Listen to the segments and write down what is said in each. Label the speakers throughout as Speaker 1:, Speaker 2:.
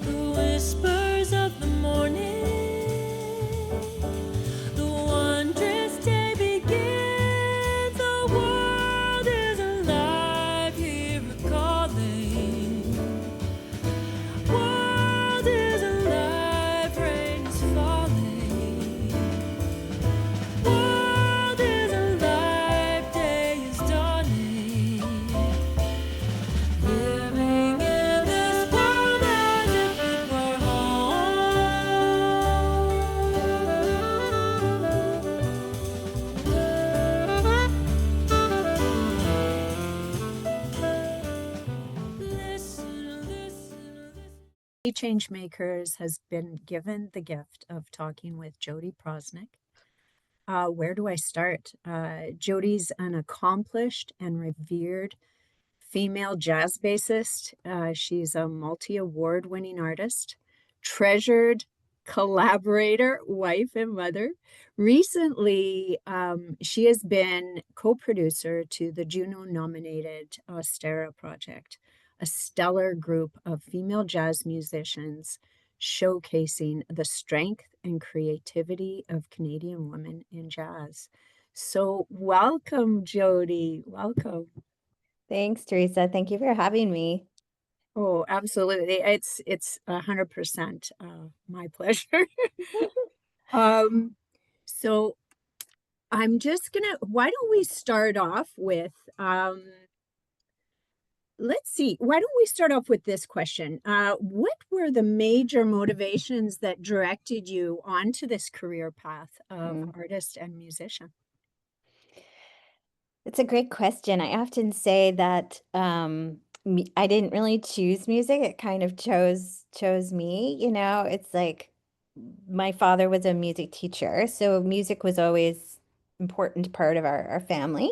Speaker 1: the whispers of the morning. The wondrous day begins. The world is alive, here calling. World is alive, rain is falling. World is alive, day is dawning. Living in this world as if it were home. Listen, listen, listen. Changemakers has been given the gift of talking with Jodi Prosnick. Where do I start? Jodi's an accomplished and revered female jazz bassist. She's a multi-award winning artist, treasured collaborator, wife, and mother. Recently, she has been co-producer to the Juno-nominated Ostera project, a stellar group of female jazz musicians showcasing the strength and creativity of Canadian women in jazz. So welcome, Jodi. Welcome.
Speaker 2: Thanks, Teresa. Thank you for having me.
Speaker 1: Oh, absolutely. It's 100% my pleasure. Um, so I'm just gonna, why don't we start off with, let's see, why don't we start off with this question? What were the major motivations that directed you onto this career path of artist and musician?
Speaker 2: It's a great question. I often say that I didn't really choose music. It kind of chose me, you know. It's like my father was a music teacher, so music was always important part of our family.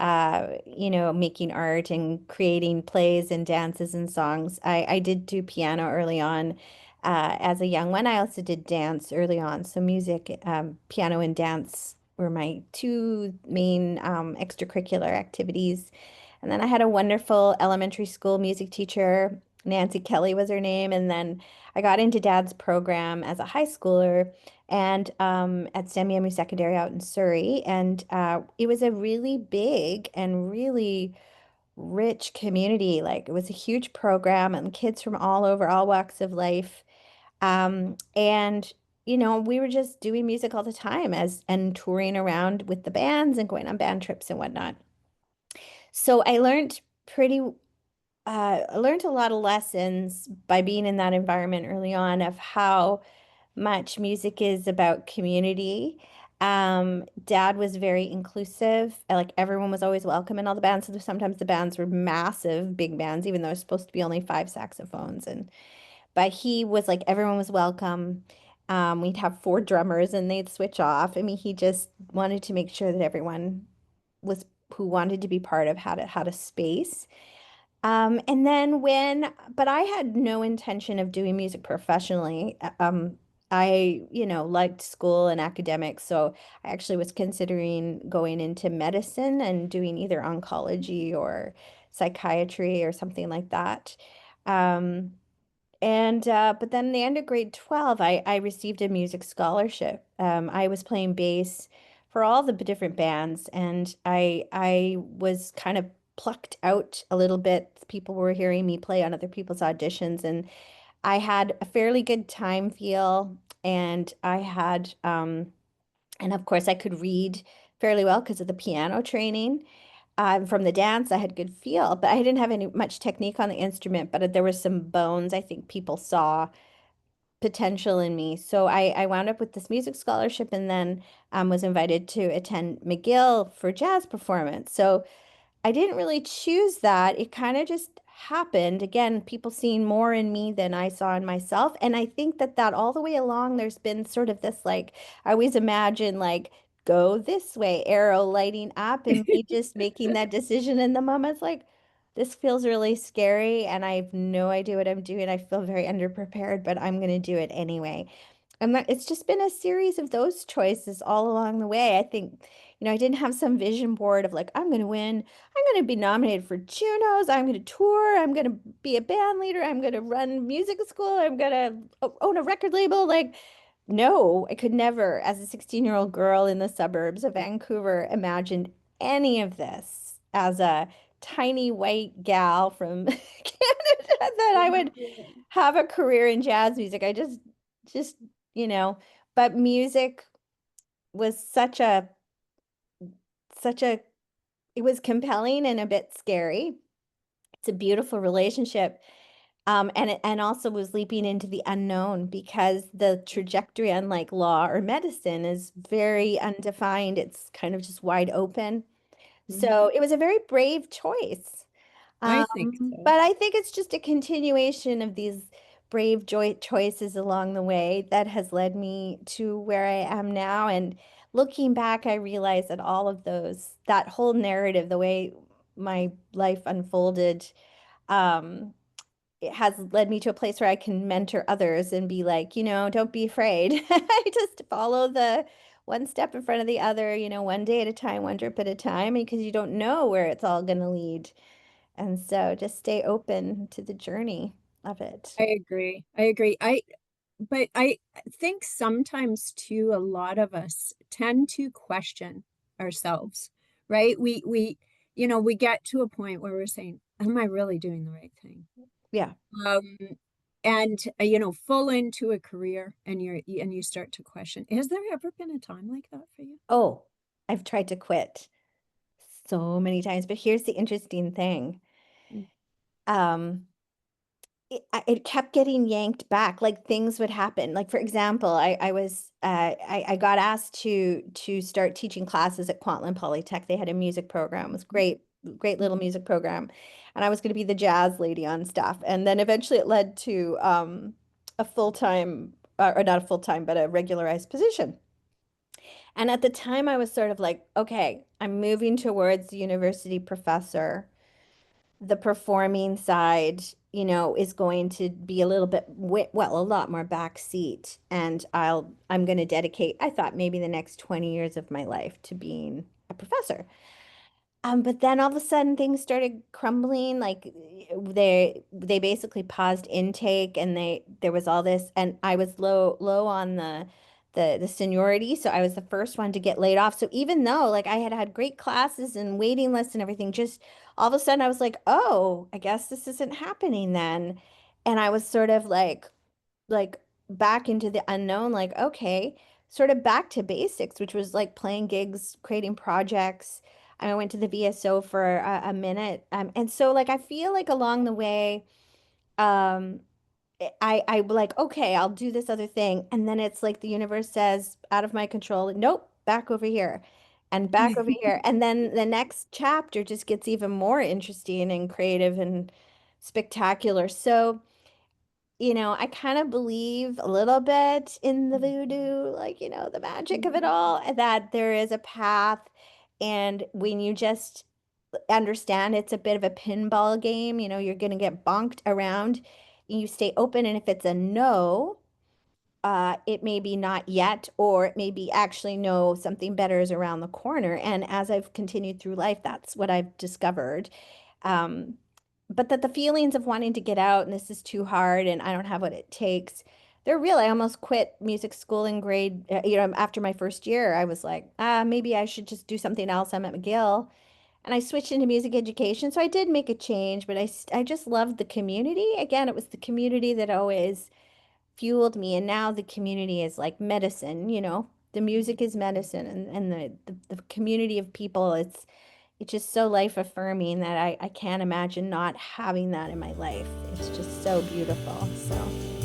Speaker 2: Making art and creating plays and dances and songs. I did do piano early on. As a young one, I also did dance early on. So music, piano and dance were my two main extracurricular activities. And then I had a wonderful elementary school music teacher. Nancy Kelly was her name. And then I got into dad's program as a high schooler and at Semiahmoo Secondary out in Surrey. And it was a really big and really rich community. Like it was a huge program and kids from all over, all walks of life. And we were just doing music all the time as and touring around with the bands and going on band trips and whatnot. So I learned a lot of lessons by being in that environment early on of how much music is about community. Dad was very inclusive. Like everyone was always welcome in all the bands. So sometimes the bands were massive, big bands, even though it's supposed to be only five saxophones. But he was like everyone was welcome. We'd have four drummers and they'd switch off. I mean, he just wanted to make sure that everyone was who wanted to be part of had a space. And then but I had no intention of doing music professionally. Liked school and academics, so I actually was considering going into medicine and doing either oncology or psychiatry or something like that. Um, but then in the end of grade 12, I received a music scholarship. I was playing bass for all the different bands, and I was kind of plucked out a little bit. People were hearing me play on other people's auditions, and I had a fairly good time feel, and and of course I could read fairly well because of the piano training. From the dance, I had good feel, but I didn't have any much technique on the instrument, but there was some bones. I think people saw potential in me. So I wound up with this music scholarship and then was invited to attend McGill for jazz performance. So I didn't really choose that. It kind of just happened. Again, people seeing more in me than I saw in myself. And I think that all the way along, there's been sort of this like, I always imagine like, go this way, arrow lighting up, and me just making that decision in the moment. It's like, this feels really scary, and I have no idea what I'm doing. I feel very underprepared, but I'm going to do it anyway. And that it's just been a series of those choices all along the way. I think, I didn't have some vision board of like, I'm going to win, I'm going to be nominated for Junos, I'm going to tour, I'm going to be a band leader, I'm going to run music school, I'm going to own a record label. Like, no, I could never, as a 16-year-old girl in the suburbs of Vancouver, imagine any of this as a tiny white gal from Canada that I would have a career in jazz music. Just, you know, but music was such a, it was compelling and a bit scary. It's a beautiful relationship. And also was leaping into the unknown because the trajectory, unlike law or medicine, is very undefined. It's kind of just wide open.
Speaker 1: Mhm.
Speaker 2: So it was a very brave choice.
Speaker 1: I think so.
Speaker 2: But I think it's just a continuation of these brave joy choices along the way that has led me to where I am now. And looking back, I realize that all of those, that whole narrative, the way my life unfolded, um, it has led me to a place where I can mentor others and be like, don't be afraid. Just follow the one step in front of the other, one day at a time, one drip at a time, because you don't know where it's all going to lead. And so just stay open to the journey of it.
Speaker 1: I agree. I agree. But I think sometimes too, a lot of us tend to question ourselves, right? We get to a point where we're saying, am I really doing the right thing?
Speaker 2: Yeah.
Speaker 1: Um, and full into a career and you start to question. Has there ever been a time like that for you?
Speaker 2: Oh, I've tried to quit so many times, but here's the interesting thing.
Speaker 1: Mm.
Speaker 2: Um, it kept getting yanked back. Like things would happen. Like for example, I got asked to start teaching classes at Kwantlen Polytech. They had a music program. It was great, great little music program, and I was going to be the jazz lady on staff. And then eventually it led to a full time, or not a full time, but a regularized position. And at the time, I was sort of like, okay, I'm moving towards the university professor. The performing side, is going to be a little bit, well, a lot more backseat. And I'm going to dedicate, I thought maybe the next 20 years of my life to being a professor. But then all of a sudden things started crumbling. Like they basically paused intake, and there was all this, and I was low on the seniority, so I was the first one to get laid off. So even though like I had had great classes and waiting lists and everything, just all of a sudden I was like, oh, I guess this isn't happening then. And I was sort of like back into the unknown, like, okay, sort of back to basics, which was like playing gigs, creating projects. I went to the VSO for a minute. And so like I feel like along the way, um, I like, okay, I'll do this other thing. And then it's like the universe says, out of my control, nope, back over here and back over here. And then the next chapter just gets even more interesting and creative and spectacular. So I kind of believe a little bit in the voodoo, like, the magic of it all, that there is a path. And when you just understand it's a bit of a pinball game, you're going to get bonked around, you stay open. And if it's a no, it may be not yet, or it may be actually no, something better is around the corner. And as I've continued through life, that's what I've discovered. Um, but that the feelings of wanting to get out and this is too hard and I don't have what it takes, they're real. I almost quit music school in after my first year. I was like, maybe I should just do something else. I'm at McGill. And I switched into music education. So I did make a change, but I just loved the community. Again, it was the community that always fueled me. And now the community is like medicine, the music is medicine, and the community of people, it's just so life affirming that I can't imagine not having that in my life. It's just so beautiful. So.